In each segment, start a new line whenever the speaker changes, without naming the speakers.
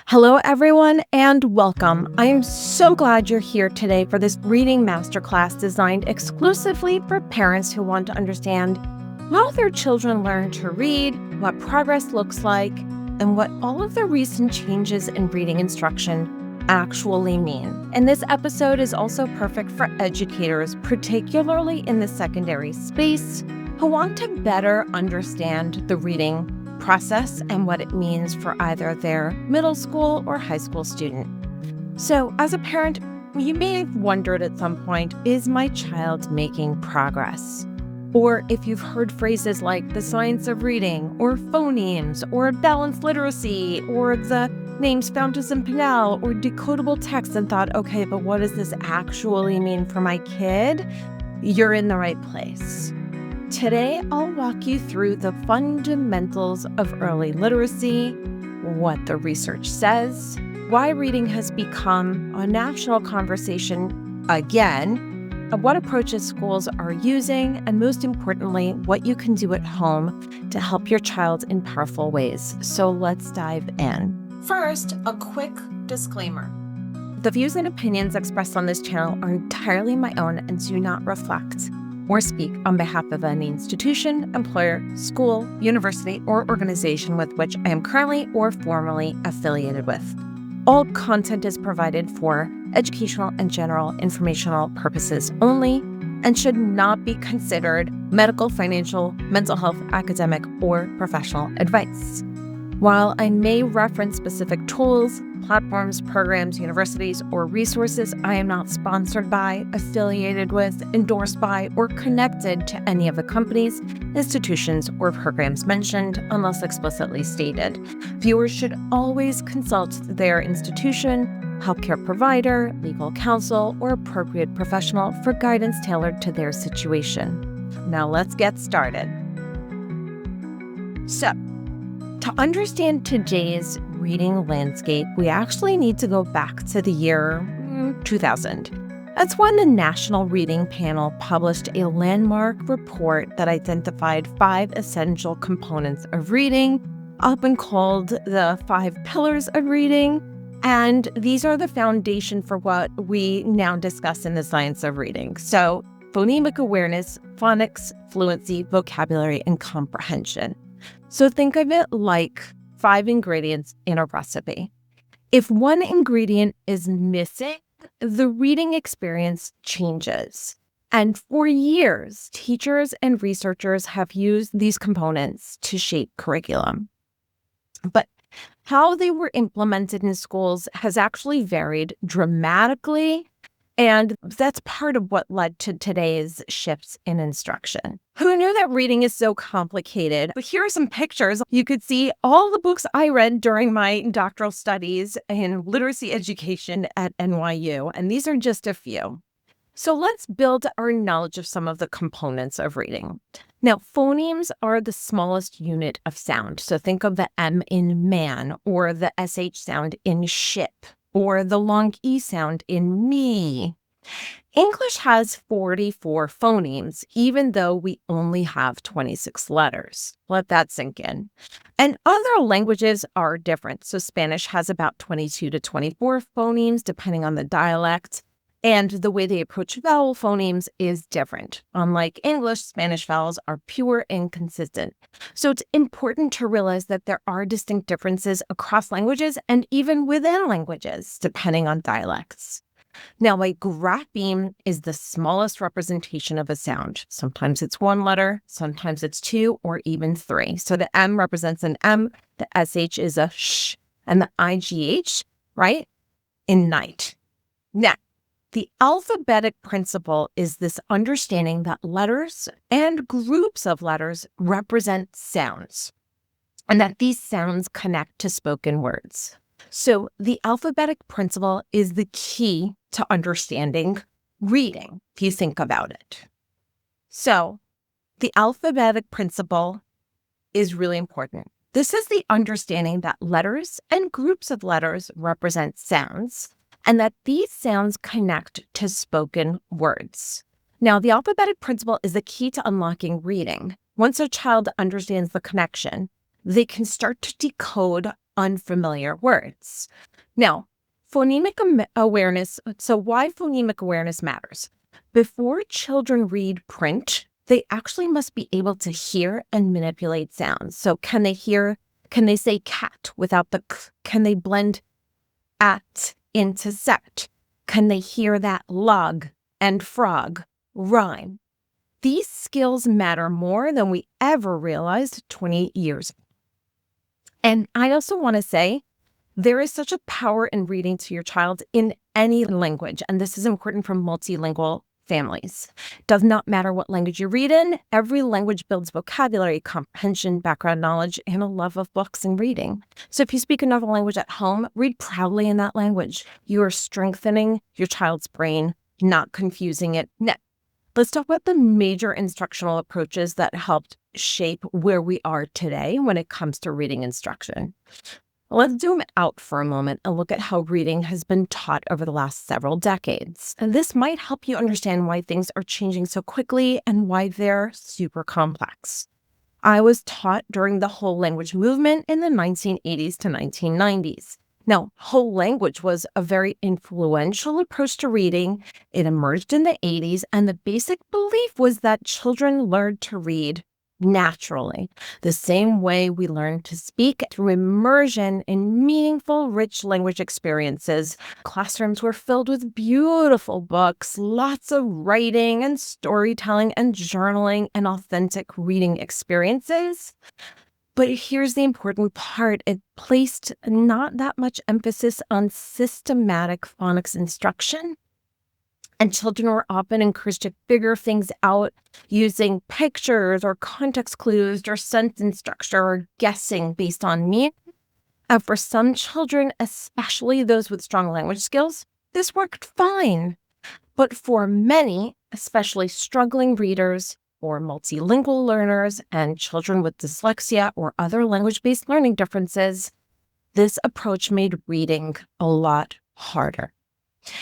Hello, everyone, and welcome. I am so glad you're here today for this Reading Masterclass designed exclusively for parents who want to understand how their children learn to read, what progress looks like, and what all of the recent changes in reading instruction actually mean. And this episode is also perfect for educators, particularly in the secondary space, who want to better understand the reading process and what it means for either their middle school or high school student. So as a parent, you may have wondered at some point, is my child making progress? Or if you've heard phrases like the science of reading, or phonemes, or balanced literacy, or the names Fountas and Pinnell, or decodable text and thought, okay, but what does this actually mean for my kid? You're in the right place. Today, I'll walk you through the fundamentals of early literacy, what the research says, why reading has become a national conversation again, what approaches schools are using, and most importantly, what you can do at home to help your child in powerful ways. So let's dive in. First, a quick disclaimer. The views and opinions expressed on this channel are entirely my own and do not reflect or speak on behalf of any institution, employer, school, university, or organization with which I am currently or formerly affiliated with. All content is provided for educational and general informational purposes only and should not be considered medical, financial, mental health, academic, or professional advice. While I may reference specific tools, platforms, programs, universities, or resources, I am not sponsored by, affiliated with, endorsed by, or connected to any of the companies, institutions, or programs mentioned unless explicitly stated. Viewers should always consult their institution, healthcare provider, legal counsel, or appropriate professional for guidance tailored to their situation. Now let's get started. So, to understand today's reading landscape, we actually need to go back to the year 2000. That's when the National Reading Panel published a landmark report that identified 5 essential components of reading, often called the 5 pillars of reading. And these are the foundation for what we now discuss in the science of reading. So, phonemic awareness, phonics, fluency, vocabulary, and comprehension. So think of it like 5 ingredients in a recipe. If one ingredient is missing, the reading experience changes. And for years, teachers and researchers have used these components to shape curriculum. But how they were implemented in schools has actually varied dramatically, and that's part of what led to today's shifts in instruction. Who knew that reading is so complicated? But here are some pictures. You could see all the books I read during my doctoral studies in literacy education at NYU, and these are just a few. So let's build our knowledge of some of the components of reading. Now, phonemes are the smallest unit of sound. So think of the M in man, or the SH sound in ship, or the long E sound in me. English has 44 phonemes, even though we only have 26 letters. Let that sink in. And other languages are different. So Spanish has about 22 to 24 phonemes, depending on the dialect. And the way they approach vowel phonemes is different. Unlike English, Spanish vowels are pure and consistent. So it's important to realize that there are distinct differences across languages and even within languages, depending on dialects. Now, a grapheme is the smallest representation of a sound. Sometimes it's 1 letter, sometimes it's 2, or even 3. So the M represents an M, the SH is a sh, and the IGH, right, in night. Now, the alphabetic principle is this understanding that letters and groups of letters represent sounds, and that these sounds connect to spoken words. So the alphabetic principle is the key to understanding reading, if you think about it. So the alphabetic principle is really important. This is the understanding that letters and groups of letters represent sounds, and that these sounds connect to spoken words. Now, the alphabetic principle is the key to unlocking reading. Once a child understands the connection, they can start to decode unfamiliar words. Now, awareness. So why phonemic awareness matters? Before children read print, they actually must be able to hear and manipulate sounds. So can they say cat without the k? Can they blend at into set? Can they hear that log and frog rhyme? These skills matter more than we ever realized 20 years ago. And I also want to say, there is such a power in reading to your child in any language, and this is important for multilingual families. Does not matter what language you read in, every language builds vocabulary, comprehension, background knowledge, and a love of books and reading. So if you speak another language at home, read proudly in that language. You are strengthening your child's brain, not confusing it. Now, let's talk about the major instructional approaches that helped shape where we are today when it comes to reading instruction. Let's zoom out for a moment and look at how reading has been taught over the last several decades. And this might help you understand why things are changing so quickly and why they're super complex. I was taught during the whole language movement in the 1980s to 1990s. Now, whole language was a very influential approach to reading. It emerged in the 80s, and the basic belief was that children learned to read naturally, the same way we learn to speak, through immersion in meaningful, rich language experiences. Classrooms were filled with beautiful books, lots of writing and storytelling and journaling and authentic reading experiences. But here's the important part. It placed not that much emphasis on systematic phonics instruction. And children were often encouraged to figure things out using pictures or context clues or sentence structure or guessing based on meaning. And for some children, especially those with strong language skills, this worked fine. But for many, especially struggling readers or multilingual learners and children with dyslexia or other language-based learning differences, this approach made reading a lot harder.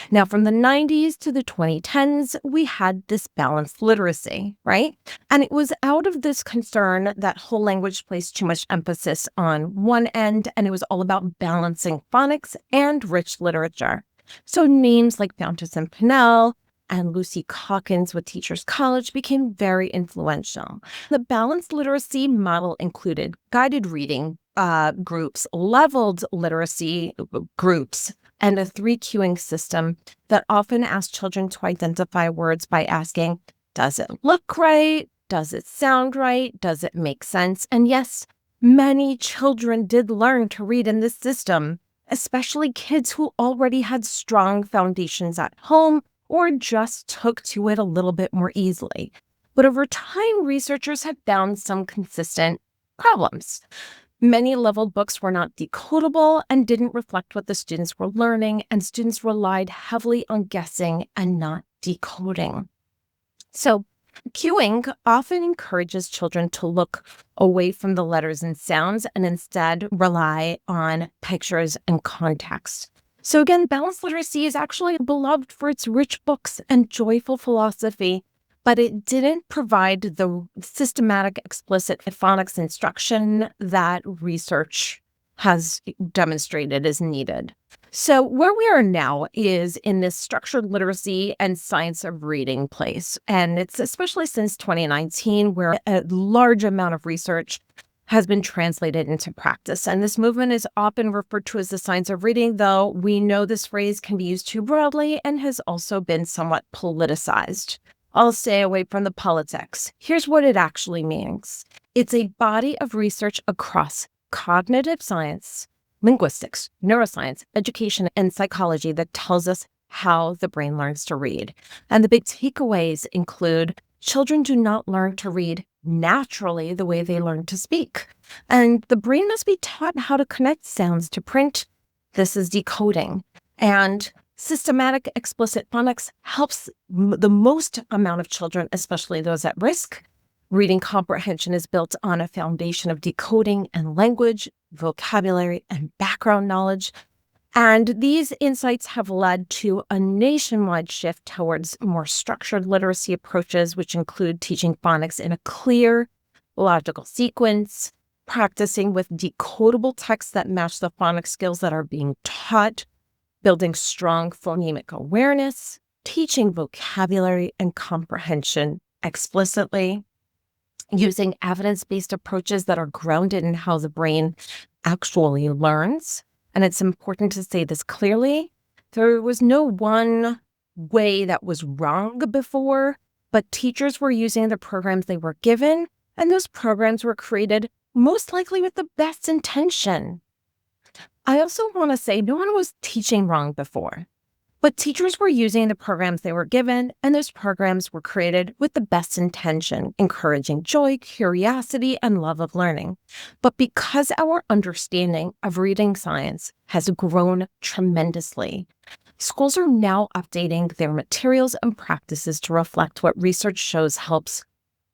Now, from the 90s to the 2010s, we had this balanced literacy, right? And it was out of this concern that whole language placed too much emphasis on one end, and it was all about balancing phonics and rich literature. So names like Fountas and Pinnell and Lucy Calkins with Teachers College became very influential. The balanced literacy model included guided reading groups, leveled literacy groups, and a 3-cueing system that often asked children to identify words by asking, does it look right? Does it sound right? Does it make sense? And yes, many children did learn to read in this system, especially kids who already had strong foundations at home or just took to it a little bit more easily. But over time, researchers have found some consistent problems. Many leveled books were not decodable and didn't reflect what the students were learning, and students relied heavily on guessing and not decoding. So, cueing often encourages children to look away from the letters and sounds and instead rely on pictures and context. So again, balanced literacy is actually beloved for its rich books and joyful philosophy, but it didn't provide the systematic, explicit phonics instruction that research has demonstrated is needed. So where we are now is in this structured literacy and science of reading place. And it's especially since 2019, where a large amount of research has been translated into practice. And this movement is often referred to as the science of reading, though we know this phrase can be used too broadly and has also been somewhat politicized. I'll stay away from the politics. Here's what it actually means. It's a body of research across cognitive science, linguistics, neuroscience, education, and psychology that tells us how the brain learns to read. And the big takeaways include children do not learn to read naturally the way they learn to speak. And the brain must be taught how to connect sounds to print. This is decoding. And systematic explicit phonics helps the most amount of children, especially those at risk. Reading comprehension is built on a foundation of decoding and language, vocabulary, and background knowledge. And these insights have led to a nationwide shift towards more structured literacy approaches, which include teaching phonics in a clear, logical sequence, practicing with decodable texts that match the phonics skills that are being taught, building strong phonemic awareness, teaching vocabulary and comprehension explicitly, using evidence-based approaches that are grounded in how the brain actually learns. And it's important to say this clearly. There was no one way that was wrong before, but teachers were using the programs they were given, and those programs were created most likely with the best intention. I also want to say no one was teaching wrong before, but teachers were using the programs they were given, and those programs were created with the best intention, encouraging joy, curiosity, and love of learning. But because our understanding of reading science has grown tremendously, schools are now updating their materials and practices to reflect what research shows helps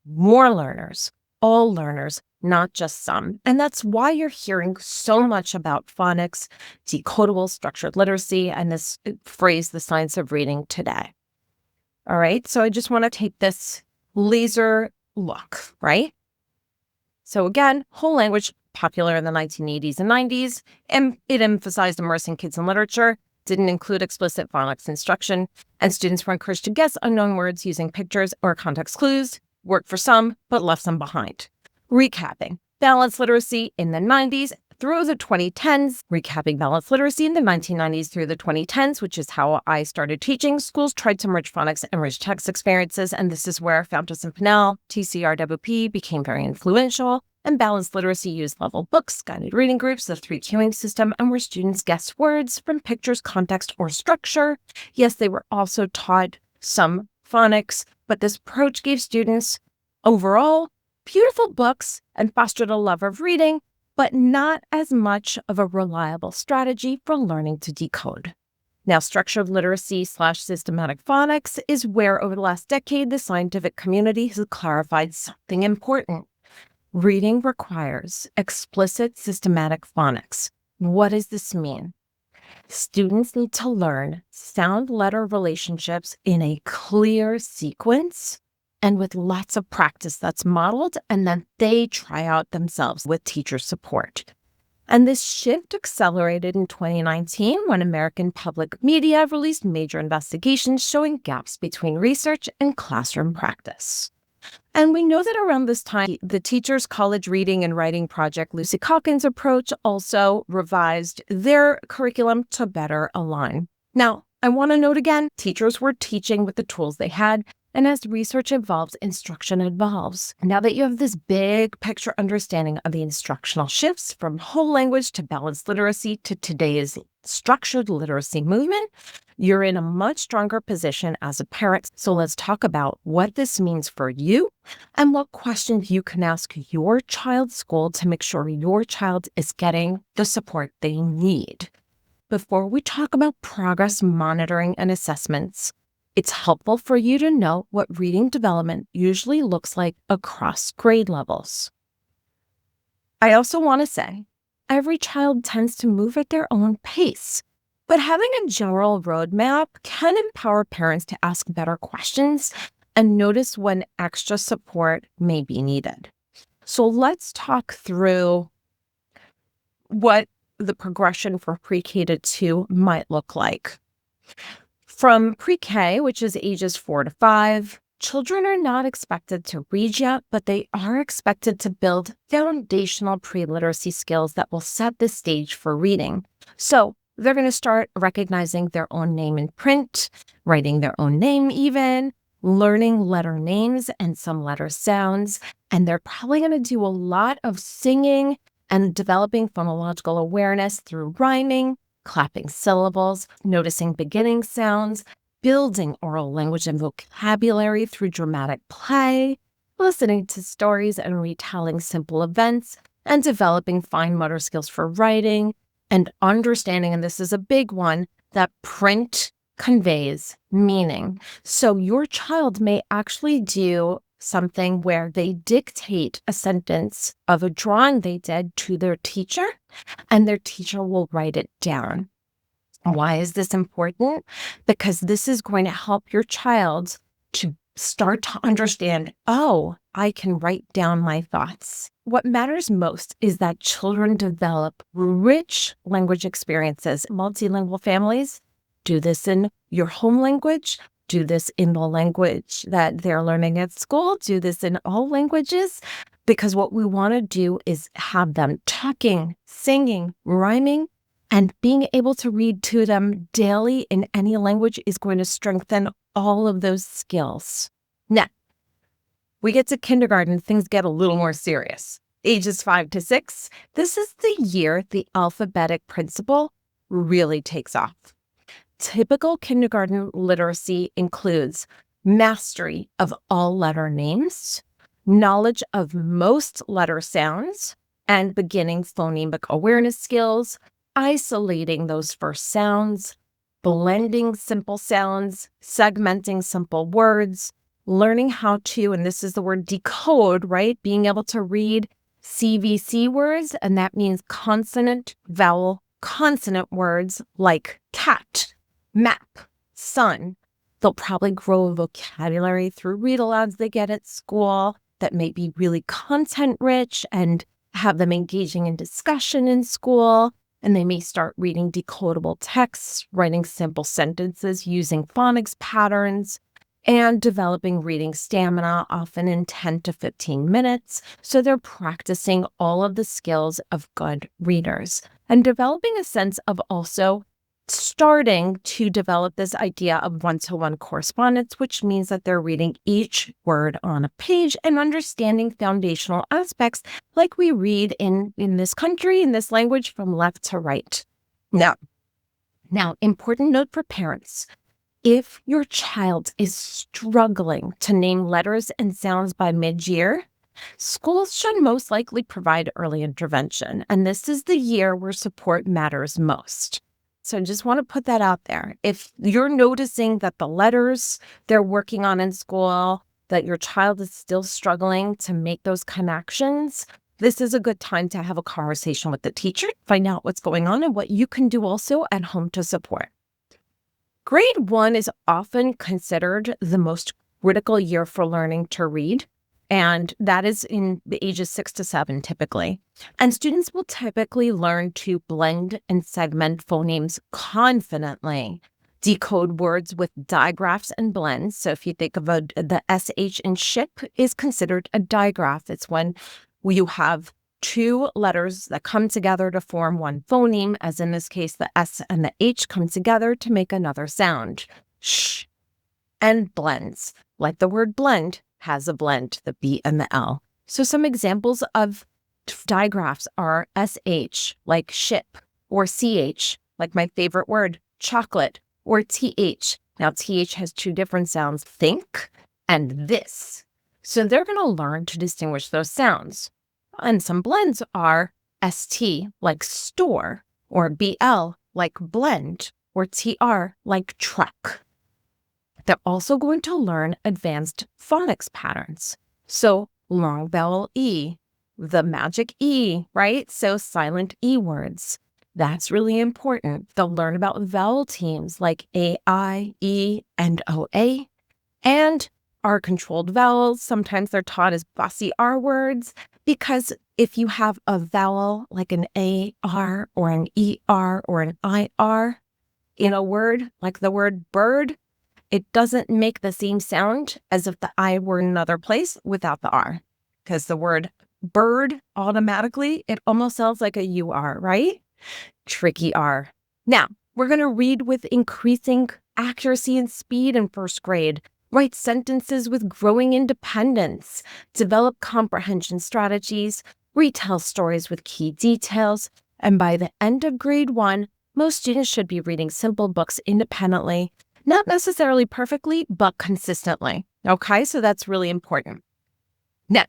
more learners, all learners, not just some. And that's why you're hearing so much about phonics, decodable structured literacy, and this phrase, the science of reading, today. All right, so I just want to take this laser look, right? So again, whole language, popular in the 1980s and 90s, and it emphasized immersing kids in literature, didn't include explicit phonics instruction, and students were encouraged to guess unknown words using pictures or context clues, worked for some, but left some behind. Recapping, balanced literacy in the 90s through the 2010s, recapping balanced literacy in the 1990s through the 2010s, which is how I started teaching. Schools tried to merge phonics and rich text experiences, and this is where Fountas and Pinnell, TCRWP, became very influential, and balanced literacy used level books, guided reading groups, the 3 cueing system, and where students guessed words from pictures, context, or structure. Yes, they were also taught some phonics, but this approach gave students overall beautiful books and fostered a love of reading, but not as much of a reliable strategy for learning to decode. Now, structured literacy / systematic phonics is where over the last decade, the scientific community has clarified something important. Reading requires explicit systematic phonics. What does this mean? Students need to learn sound-letter relationships in a clear sequence and with lots of practice that's modeled, and then they try out themselves with teacher support. And this shift accelerated in 2019 when American public media released major investigations showing gaps between research and classroom practice. And we know that around this time, the Teachers College Reading and Writing Project, Lucy Calkins' approach, also revised their curriculum to better align. Now, I want to note again, teachers were teaching with the tools they had, and as research evolves, instruction evolves. Now that you have this big picture understanding of the instructional shifts from whole language to balanced literacy to today's structured literacy movement, you're in a much stronger position as a parent. So let's talk about what this means for you and what questions you can ask your child's school to make sure your child is getting the support they need. Before we talk about progress monitoring and assessments, it's helpful for you to know what reading development usually looks like across grade levels. I also want to say, every child tends to move at their own pace, but having a general roadmap can empower parents to ask better questions and notice when extra support may be needed. So let's talk through what the progression for pre-K to 2 might look like. From pre-K, which is ages 4 to 5, children are not expected to read yet, but they are expected to build foundational pre-literacy skills that will set the stage for reading. So they're going to start recognizing their own name in print, writing their own name even, learning letter names and some letter sounds, and they're probably going to do a lot of singing and developing phonological awareness through rhyming, clapping syllables, noticing beginning sounds, building oral language and vocabulary through dramatic play, listening to stories and retelling simple events, and developing fine motor skills for writing, and understanding, and this is a big one, that print conveys meaning. So your child may actually do something where they dictate a sentence of a drawing they did to their teacher, and their teacher will write it down. Why is this important? Because this is going to help your child to start to understand, oh, I can write down my thoughts. What matters most is that children develop rich language experiences. Multilingual families do this in your home language, do this in the language that they're learning at school, do this in all languages, because what we want to do is have them talking, singing, rhyming, and being able to read to them daily in any language is going to strengthen all of those skills. Now, we get to kindergarten, things get a little more serious. Ages 5 to 6, this is the year the alphabetic principle really takes off. Typical kindergarten literacy includes mastery of all letter names, knowledge of most letter sounds, and beginning phonemic awareness skills, isolating those first sounds, blending simple sounds, segmenting simple words, learning how to, and this is the word decode, right? Being able to read CVC words, and that means consonant, vowel, consonant words like cat, map, sun. They'll probably grow a vocabulary through read-alouds they get at school that may be really content-rich and have them engaging in discussion in school. And they may start reading decodable texts, writing simple sentences using phonics patterns, and developing reading stamina, often in 10 to 15 minutes. So they're practicing all of the skills of good readers and developing a sense of also starting to develop this idea of one-to-one correspondence, which means that they're reading each word on a page and understanding foundational aspects like we read in this country, in this language, from left to right. Now, important note for parents. If your child is struggling to name letters and sounds by mid-year, schools should most likely provide early intervention, and this is the year where support matters most. So I just want to put that out there. If you're noticing that the letters they're working on in school, that your child is still struggling to make those connections, this is a good time to have a conversation with the teacher, find out what's going on and what you can do also at home to support. Grade 1 is often considered the most critical year for learning to read, and that is in the ages 6 to 7 typically. And students will typically learn to blend and segment phonemes confidently, decode words with digraphs and blends. So if you think of the SH in ship is considered a digraph. It's when you have two letters that come together to form one phoneme, as in this case, the S and the H come together to make another sound. Sh. And blends, like the word blend has a blend, the B and the L. So some examples of digraphs are SH, like ship, or CH, like my favorite word, chocolate, or TH. Now, TH has two different sounds, think and this. So they're going to learn to distinguish those sounds. And some blends are ST, like store, or BL, like blend, or TR, like truck. They're also going to learn advanced phonics patterns. So long vowel E, the magic E, right? So silent E words. That's really important. They'll learn about vowel teams like A, I, E, and OA. And R-controlled vowels, sometimes they're taught as bossy R words, because if you have a vowel like an AR or an ER or an IR in a word, like the word bird, it doesn't make the same sound as if the I were in another place without the R. Because the word bird, automatically, it almost sounds like a UR, right? Tricky R. Now, we're going to read with increasing accuracy and speed in first grade, write sentences with growing independence, develop comprehension strategies, retell stories with key details, and by the end of grade 1, most students should be reading simple books independently, not necessarily perfectly, but consistently. Okay, so that's really important. Now,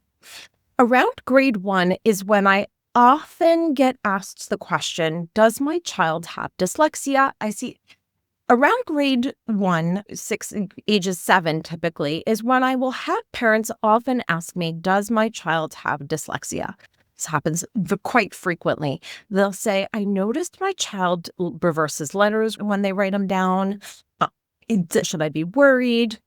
around grade 1 is when I often get asked the question, does my child have dyslexia? I see around grade 1, ages 7 typically, is when I will have parents often ask me, does my child have dyslexia? This happens quite frequently. They'll say, I noticed my child reverses letters when they write them down. Should I be worried?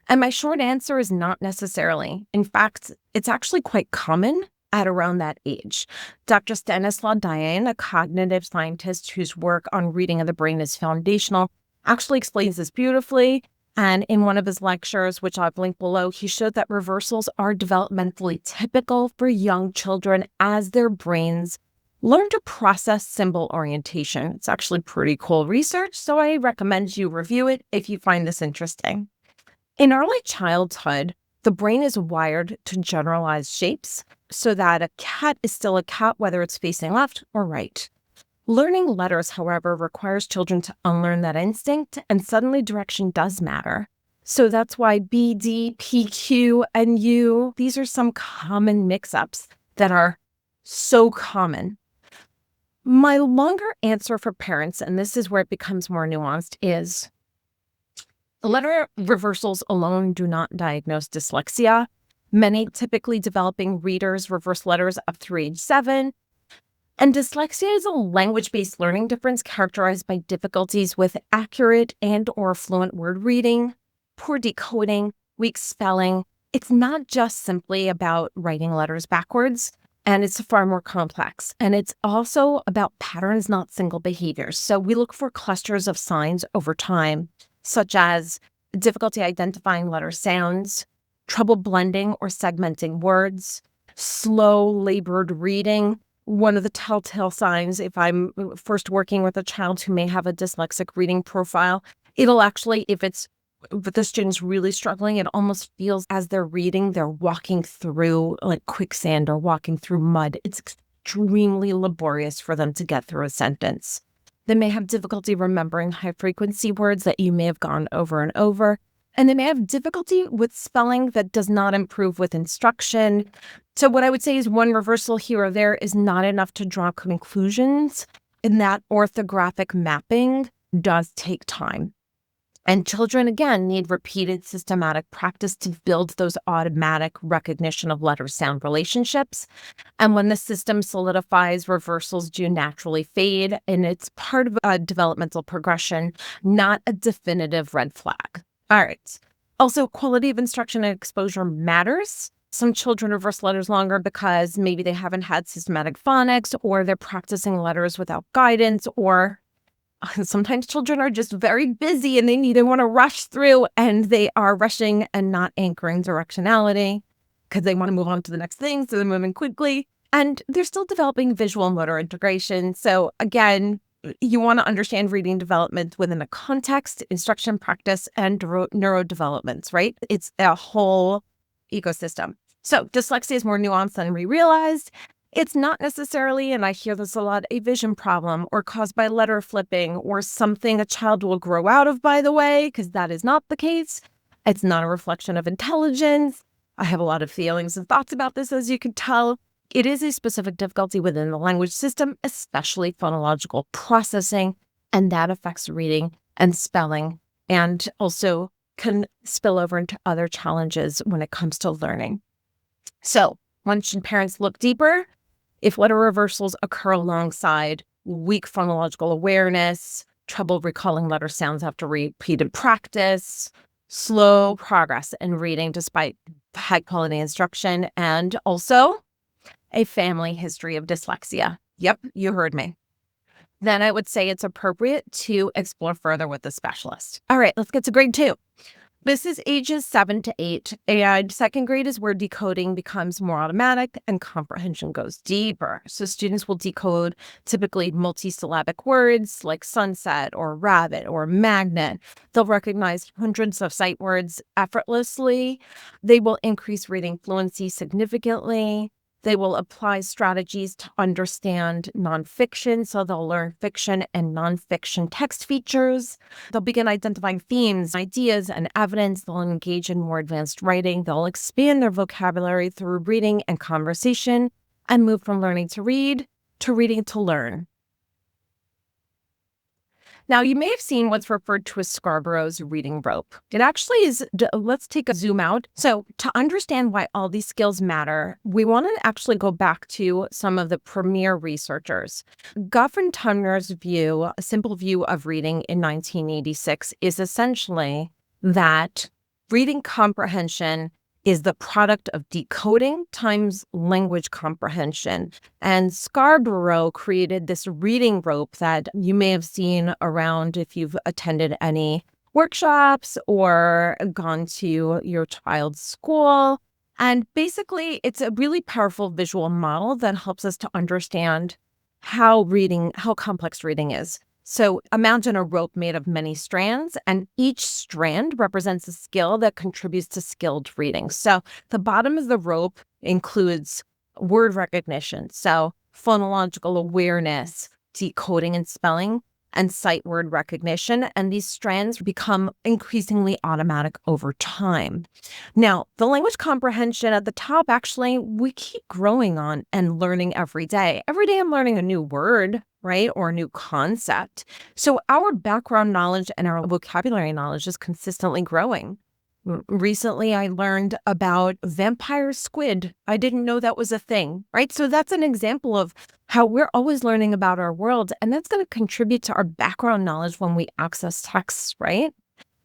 And my short answer is not necessarily. In fact, it's actually quite common at around that age. Dr. Stanislaw Diane, a cognitive scientist whose work on reading of the brain is foundational, actually explains this beautifully. And in one of his lectures, which I've linked below, he showed that reversals are developmentally typical for young children as their brains learn to process symbol orientation. It's actually pretty cool research, so I recommend you review it if you find this interesting. In early childhood, the brain is wired to generalize shapes so that a cat is still a cat, whether it's facing left or right. Learning letters, however, requires children to unlearn that instinct, and suddenly direction does matter. So that's why B, D, P, Q, and U, these are some common mix-ups that are so common. My longer answer for parents, and this is where it becomes more nuanced, is letter reversals alone do not diagnose dyslexia. Many typically developing readers reverse letters up through age 7. And dyslexia is a language-based learning difference characterized by difficulties with accurate and/or fluent word reading, poor decoding, weak spelling. It's not just simply about writing letters backwards, and it's far more complex. And it's also about patterns, not single behaviors. So we look for clusters of signs over time, such as difficulty identifying letter sounds, trouble blending or segmenting words, slow, labored reading. One of the telltale signs, if I'm first working with a child who may have a dyslexic reading profile, it'll actually, if the student's really struggling, it almost feels as they're reading, they're walking through like quicksand or walking through mud. It's extremely laborious for them to get through a sentence. They may have difficulty remembering high-frequency words that you may have gone over and over. And they may have difficulty with spelling that does not improve with instruction. So what I would say is one reversal here or there is not enough to draw conclusions, and that orthographic mapping does take time. And children, again, need repeated systematic practice to build those automatic recognition of letter-sound relationships. And when the system solidifies, reversals do naturally fade, and it's part of a developmental progression, not a definitive red flag. All right. Also, quality of instruction and exposure matters. Some children reverse letters longer because maybe they haven't had systematic phonics, or they're practicing letters without guidance, or sometimes children are just very busy and they want to rush through, and they are rushing and not anchoring directionality because they want to move on to the next thing. So they're moving quickly, and they're still developing visual motor integration. So again, you want to understand reading development within a context, instruction, practice, and neurodevelopments, right? It's a whole ecosystem. So dyslexia is more nuanced than we realized. It's not necessarily, and I hear this a lot, a vision problem or caused by letter flipping or something a child will grow out of, by the way, because that is not the case. It's not a reflection of intelligence. I have a lot of feelings and thoughts about this, as you can tell. It is a specific difficulty within the language system, especially phonological processing, and that affects reading and spelling, and also can spill over into other challenges when it comes to learning. So, when should parents look deeper? If letter reversals occur alongside weak phonological awareness, trouble recalling letter sounds after repeated practice, slow progress in reading despite high-quality instruction, and also a family history of dyslexia. Yep, you heard me. Then I would say it's appropriate to explore further with the specialist. All right, let's get to grade 2. This is ages 7 to 8, and second grade is where decoding becomes more automatic and comprehension goes deeper. So students will decode typically multisyllabic words like sunset or rabbit or magnet. They'll recognize hundreds of sight words effortlessly. They will increase reading fluency significantly. They will apply strategies to understand nonfiction, so they'll learn fiction and nonfiction text features. They'll begin identifying themes, ideas, and evidence. They'll engage in more advanced writing. They'll expand their vocabulary through reading and conversation, and move from learning to read to reading to learn. Now, you may have seen what's referred to as Scarborough's reading rope. It actually is, let's take a zoom out. So to understand why all these skills matter, we want to actually go back to some of the premier researchers. Goff and Tumner's view, a simple view of reading in 1986, is essentially that reading comprehension is the product of decoding times language comprehension. And Scarborough created this reading rope that you may have seen around if you've attended any workshops or gone to your child's school. And basically, it's a really powerful visual model that helps us to understand how complex reading is. So imagine a rope made of many strands, and each strand represents a skill that contributes to skilled reading. So the bottom of the rope includes word recognition, so phonological awareness, decoding and spelling, and sight word recognition. And these strands become increasingly automatic over time. Now, the language comprehension at the top, actually, we keep growing on and learning every day. Every day I'm learning a new word, right? Or a new concept. So our background knowledge and our vocabulary knowledge is consistently growing. Recently, I learned about vampire squid. I didn't know that was a thing, right? So that's an example of how we're always learning about our world, and that's going to contribute to our background knowledge when we access texts, right?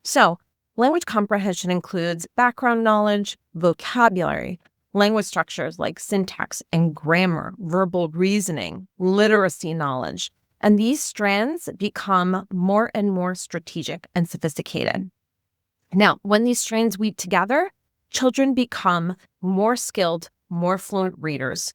So language comprehension includes background knowledge, vocabulary, language structures like syntax and grammar, verbal reasoning, literacy knowledge, and these strands become more and more strategic and sophisticated. Now, when these strands weave together, children become more skilled, more fluent readers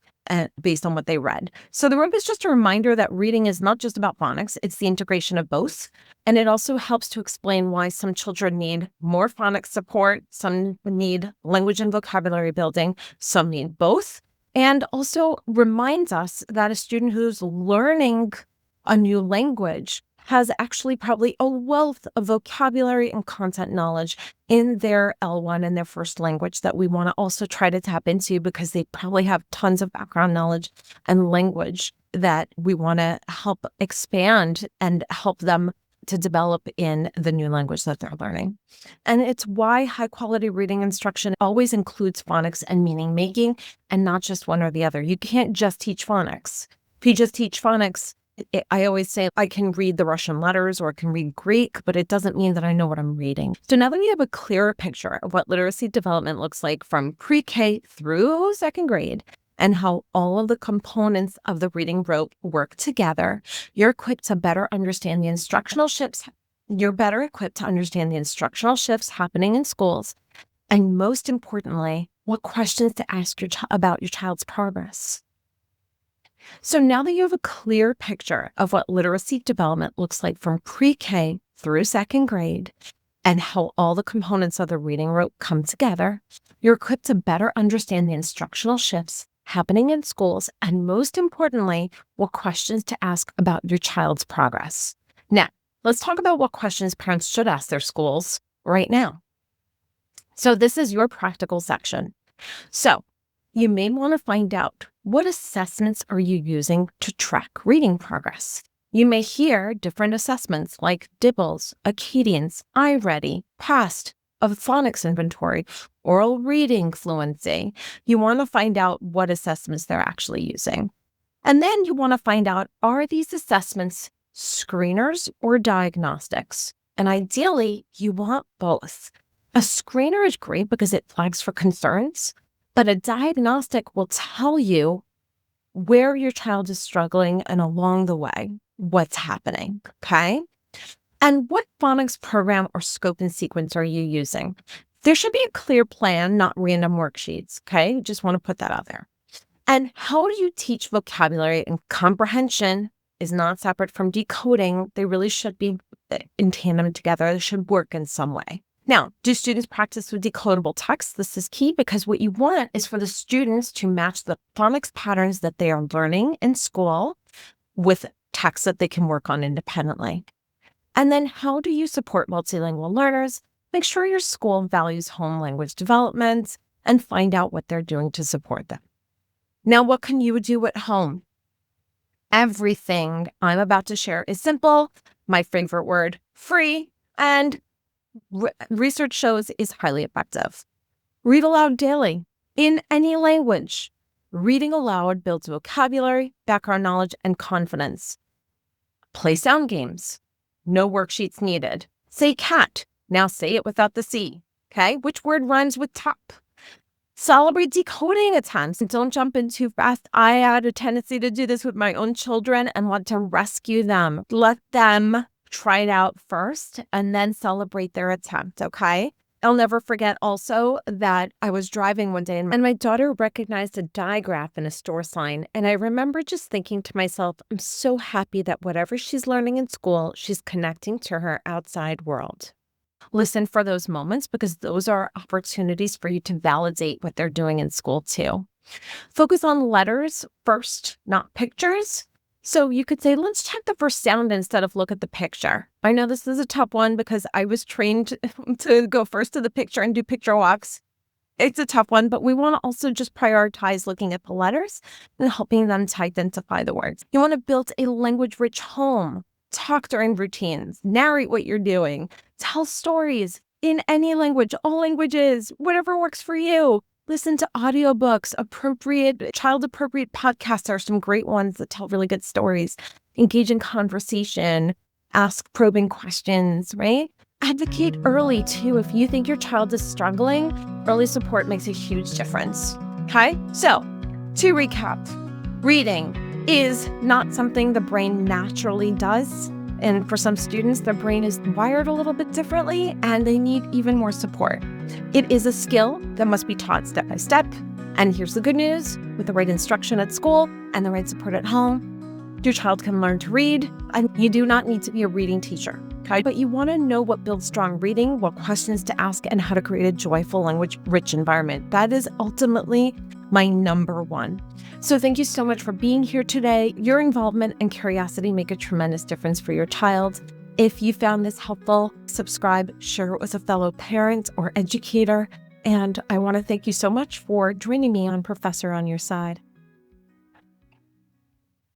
based on what they read. So the rope is just a reminder that reading is not just about phonics, it's the integration of both. And it also helps to explain why some children need more phonics support, some need language and vocabulary building, some need both. And also reminds us that a student who's learning a new language has actually probably a wealth of vocabulary and content knowledge in their L1 and their first language that we want to also try to tap into, because they probably have tons of background knowledge and language that we want to help expand and help them to develop in the new language that they're learning. And it's why high quality reading instruction always includes phonics and meaning making, and not just one or the other. You can't just teach phonics. If you just teach phonics, I always say I can read the Russian letters or I can read Greek, but it doesn't mean that I know what I'm reading. So now that we have a clearer picture of what literacy development looks like from pre-K through second grade and how all of the components of the reading rope work together, you're equipped to better understand the instructional shifts. You're better equipped to understand the instructional shifts happening in schools. And most importantly, what questions to ask about your child's progress. So now that you have a clear picture of what literacy development looks like from pre-K through second grade and how all the components of the reading rope come together, you're equipped to better understand the instructional shifts happening in schools, and most importantly, what questions to ask about your child's progress. Now, let's talk about what questions parents should ask their schools right now. So this is your practical section. So you may want to find out, what assessments are you using to track reading progress? You may hear different assessments like DIBELS, Acadians, iReady, PAST, a phonics inventory, oral reading fluency. You want to find out what assessments they're actually using. And then you want to find out, are these assessments screeners or diagnostics? And ideally, you want both. A screener is great because it flags for concerns, but a diagnostic will tell you where your child is struggling and along the way, what's happening, okay? And what phonics program or scope and sequence are you using? There should be a clear plan, not random worksheets, okay? Just want to put that out there. And how do you teach vocabulary? And comprehension is not separate from decoding. They really should be in tandem together. They should work in some way. Now, do students practice with decodable text? This is key because what you want is for the students to match the phonics patterns that they are learning in school with text that they can work on independently. And then how do you support multilingual learners? Make sure your school values home language development and find out what they're doing to support them. Now, what can you do at home? Everything I'm about to share is simple, my favorite word, free, and research shows is highly effective. Read aloud daily in any language. Reading aloud builds vocabulary, background knowledge, and confidence. Play sound games. No worksheets needed. Say cat. Now say it without the C. Okay, which word rhymes with top? Celebrate decoding attempts and don't jump in too fast. I had a tendency to do this with my own children and want to rescue them. Let them try it out first and then celebrate their attempt, okay? I'll never forget also that I was driving one day and my daughter recognized a digraph in a store sign. And I remember just thinking to myself, I'm so happy that whatever she's learning in school, she's connecting to her outside world. Listen for those moments because those are opportunities for you to validate what they're doing in school too. Focus on letters first, not pictures. So you could say, let's check the first sound instead of look at the picture. I know this is a tough one because I was trained to go first to the picture and do picture walks. It's a tough one, but we want to also just prioritize looking at the letters and helping them to identify the words. You want to build a language-rich home. Talk during routines, narrate what you're doing, tell stories in any language, all languages, whatever works for you. Listen to audiobooks, child-appropriate podcasts are some great ones that tell really good stories. Engage in conversation, ask probing questions, right? Advocate early too. If you think your child is struggling, early support makes a huge difference. Okay? So, to recap, reading is not something the brain naturally does. And for some students, their brain is wired a little bit differently and they need even more support. It is a skill that must be taught step by step. And here's the good news, with the right instruction at school and the right support at home, your child can learn to read, and you do not need to be a reading teacher, okay? But you want to know what builds strong reading, what questions to ask, and how to create a joyful, language-rich environment. That is ultimately my number one. So thank you so much for being here today. Your involvement and curiosity make a tremendous difference for your child. If you found this helpful, subscribe, share it with a fellow parent or educator. And I want to thank you so much for joining me on Professor on Your Side.